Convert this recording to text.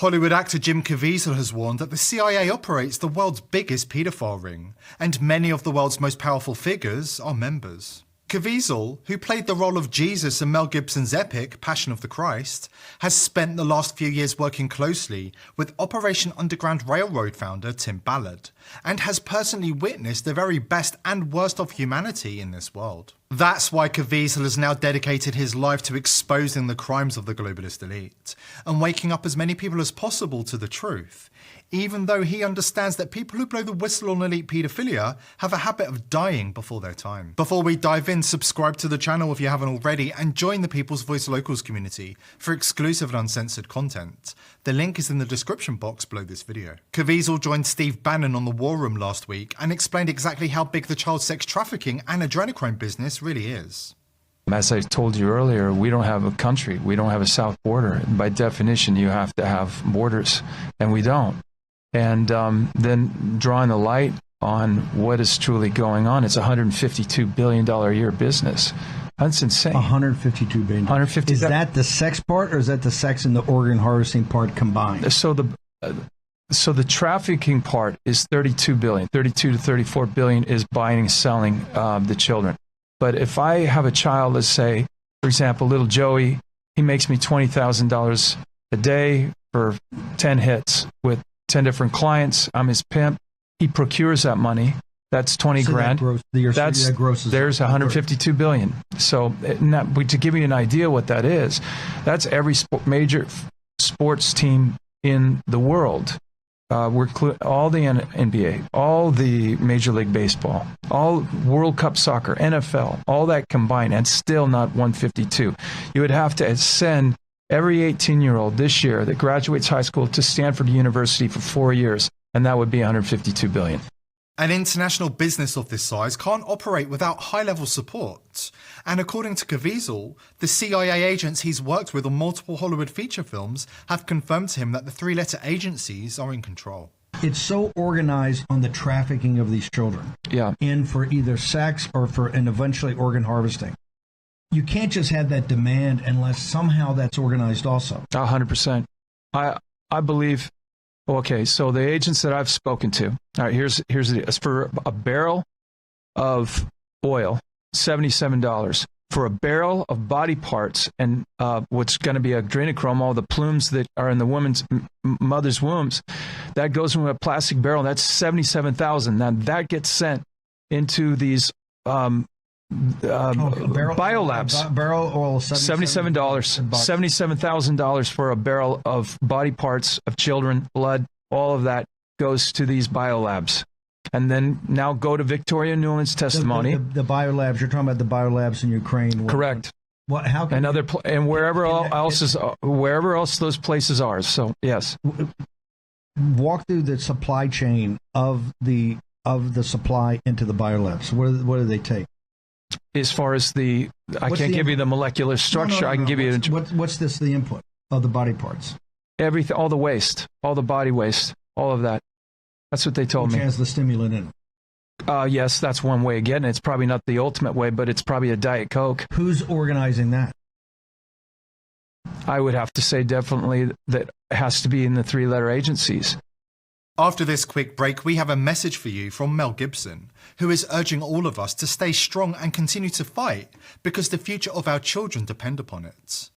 Hollywood actor Jim Caviezel has warned that the CIA operates the world's biggest paedophile ring, and many of the world's most powerful figures are members. Caviezel, who played the role of Jesus in Mel Gibson's epic Passion of the Christ, has spent the last few years working closely with Operation Underground Railroad founder Tim Ballard, and has personally witnessed the very best and worst of humanity in this world. That's why Caviezel has now dedicated his life to exposing the crimes of the globalist elite and waking up as many people as possible to the truth, even though he understands that people who blow the whistle on elite paedophilia have a habit of dying before their time. Before we dive in, subscribe to the channel if you haven't already and join the People's Voice Locals community for exclusive and uncensored content. The link is in the description box below this video. Caviezel joined Steve Bannon on the War Room last week and explained exactly how big the child sex trafficking and adrenochrome business really is. As I told you earlier, we don't have a country. We don't have a south border. By definition, you have to have borders, and we don't. And then drawing the light on what is truly going on. It's a $152 billion a year business. That's insane. $152 billion. Is that the sex part, or is that the sex and the organ harvesting part combined? So the trafficking part is $32 billion. 32 to 34 billion is buying and selling the children. But if I have a child, let's say, for example, little Joey, he makes me $20,000 a day for 10 hits with 10 different clients. I'm his pimp. He procures that money. That's 20 grand. There's 152 billion. So to give you an idea what that is, that's every major sports team in the world. All the NBA, all the Major League Baseball, all World Cup soccer, NFL, all that combined, and still not 152. You would have to send every 18-year-old this year that graduates high school to Stanford University for 4 years, and that would be 152 billion. An international business of this size can't operate without high-level support. And according to Caviezel, the CIA agents he's worked with on multiple Hollywood feature films have confirmed to him that the three-letter agencies are in control. It's so organized on the trafficking of these children. Yeah. And for either sex or and eventually organ harvesting. You can't just have that demand unless somehow that's organized also. 100%. I believe. Okay, so the agents that I've spoken to, all right, here's the deal. For a barrel of oil, $77. For a barrel of body parts and what's going to be adrenochrome, all the plumes that are in the woman's mother's wombs, that goes into a plastic barrel. That's $77,000. Now that gets sent into these biolabs. Barrel oil, $77. $77,000 for a barrel of body parts of children, blood, all of that goes to these biolabs. And then now go to Victoria Nuland's testimony. The biolabs, you're talking about the biolabs in Ukraine. Correct. What? How can and wherever else those places are. So yes. Walk through the supply chain of the supply into the biolabs. What do they take? As far as I can't give you the molecular structure. I can give you what's the input of the body parts? Everything, all the waste, all the body waste, all of that. That's what they told me. Which has the stimulant in it. Yes, that's one way of getting it. It's probably not the ultimate way, but it's probably a Diet Coke. Who's organizing that? I would have to say definitely that it has to be in the three-letter agencies. After this quick break, we have a message for you from Mel Gibson, who is urging all of us to stay strong and continue to fight because the future of our children depend upon it.